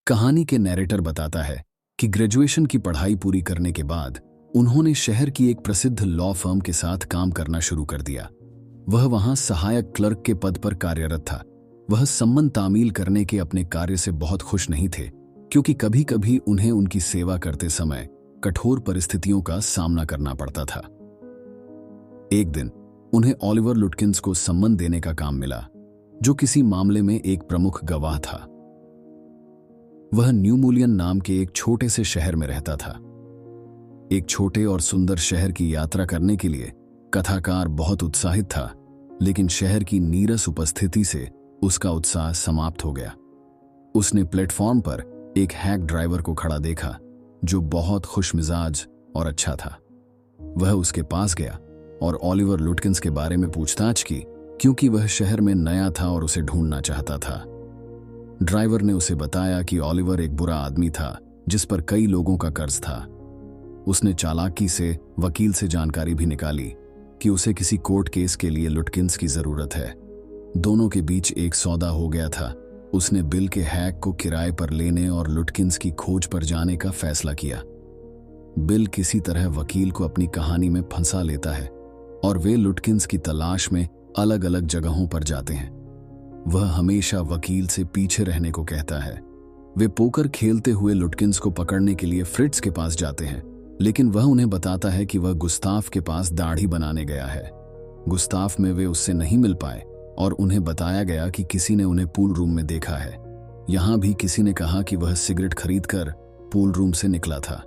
कहानी के नैरेटर बताता है कि ग्रेजुएशन की पढ़ाई पूरी करने के बाद उन्होंने शहर की एक प्रसिद्ध लॉ फर्म के साथ काम करना शुरू कर दिया। वह वहां सहायक क्लर्क के पद पर कार्यरत था। वह सम्मन तामील करने के अपने कार्य से बहुत खुश नहीं थे, क्योंकि कभी कभी उन्हें उनकी सेवा करते समय कठोर परिस्थितियों का सामना करना पड़ता था। एक दिन उन्हें ओलिवर लुटकिंस को सम्मन देने का काम मिला, जो किसी मामले में एक प्रमुख गवाह था। वह न्यूमूलियन नाम के एक छोटे से शहर में रहता था। एक छोटे और सुंदर शहर की यात्रा करने के लिए कथाकार बहुत उत्साहित था, लेकिन शहर की नीरस उपस्थिति से उसका उत्साह समाप्त हो गया। उसने प्लेटफॉर्म पर एक हैक ड्राइवर को खड़ा देखा, जो बहुत खुशमिजाज और अच्छा था। वह उसके पास गया और ओलिवर लुटकिंस के बारे में पूछताछ की, क्योंकि वह शहर में नया था और उसे ढूंढना चाहता था। ड्राइवर ने उसे बताया कि ओलिवर एक बुरा आदमी था, जिस पर कई लोगों का कर्ज था। उसने चालाकी से वकील से जानकारी भी निकाली कि उसे किसी कोर्ट केस के लिए लुटकिंस की जरूरत है। दोनों के बीच एक सौदा हो गया था। उसने बिल के हैक को किराए पर लेने और लुटकिंस की खोज पर जाने का फैसला किया। बिल किसी तरह वकील को अपनी कहानी में फंसा लेता है और वे लुटकिंस की तलाश में अलग अलग जगहों पर जाते हैं। वह हमेशा वकील से पीछे रहने को कहता है। वे पोकर खेलते हुए लुटकिंस को पकड़ने के लिए फ्रिट्ज के पास जाते हैं, लेकिन वह उन्हें बताता है कि वह गुस्ताफ के पास दाढ़ी बनाने गया है। गुस्ताफ में वे उससे नहीं मिल पाए और उन्हें बताया गया कि किसी ने उन्हें पूल रूम में देखा है। यहां भी किसी ने कहा कि वह सिगरेट खरीदकर पूल रूम से निकला था।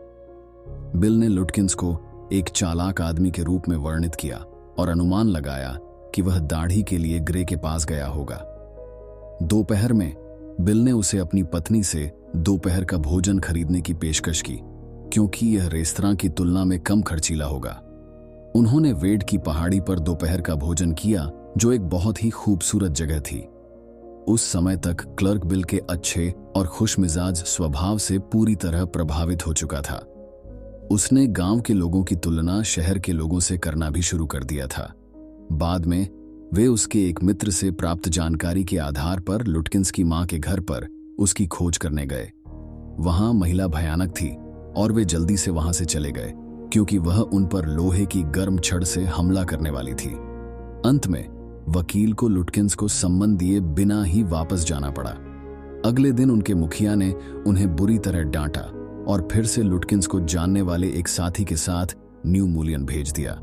बिल ने लुटकिंस को एक चालाक आदमी के रूप में वर्णित किया और अनुमान लगाया कि वह दाढ़ी के लिए ग्रे के पास गया होगा। दोपहर में बिल ने उसे अपनी पत्नी से दोपहर का भोजन खरीदने की पेशकश की, क्योंकि यह रेस्तरां की तुलना में कम खर्चीला होगा। उन्होंने वेड की पहाड़ी पर दोपहर का भोजन किया, जो एक बहुत ही खूबसूरत जगह थी। उस समय तक क्लर्क बिल के अच्छे और खुशमिजाज स्वभाव से पूरी तरह प्रभावित हो चुका था। उसने गांव के लोगों की तुलना शहर के लोगों से करना भी शुरू कर दिया था। बाद में वे उसके एक मित्र से प्राप्त जानकारी के आधार पर लुटकिंस की मां के घर पर उसकी खोज करने गए। वहां महिला भयानक थी और वे जल्दी से वहां से चले गए, क्योंकि वह उन पर लोहे की गर्म छड़ से हमला करने वाली थी। अंत में वकील को लुटकिंस को सम्मन दिए बिना ही वापस जाना पड़ा। अगले दिन उनके मुखिया ने उन्हें बुरी तरह डांटा और फिर से लुटकिंस को जानने वाले एक साथी के साथ न्यूमूलियन भेज दिया।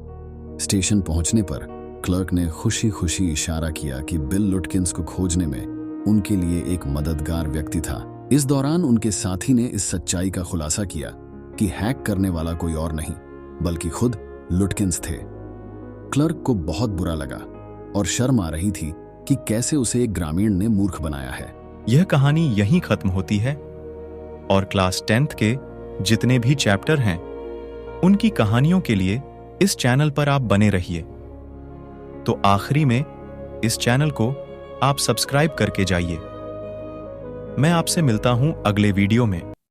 स्टेशन पहुंचने पर क्लर्क ने खुशी खुशी इशारा किया कि बिल लुटकिंस को खोजने में उनके लिए एक मददगार व्यक्ति था। इस दौरान उनके साथी ने इस सच्चाई का खुलासा किया कि हैक करने वाला कोई और नहीं, बल्कि खुद लुटकिंस थे। क्लर्क को बहुत बुरा लगा और शर्म आ रही थी कि कैसे उसे एक ग्रामीण ने मूर्ख बनाया है। यह कहानी यहीं खत्म होती है और क्लास 10th के जितने भी चैप्टर हैं, उनकी कहानियों के लिए इस चैनल पर आप बने रहिए। तो आखिरी में इस चैनल को आप सब्सक्राइब करके जाइए। मैं आपसे मिलता हूं अगले वीडियो में।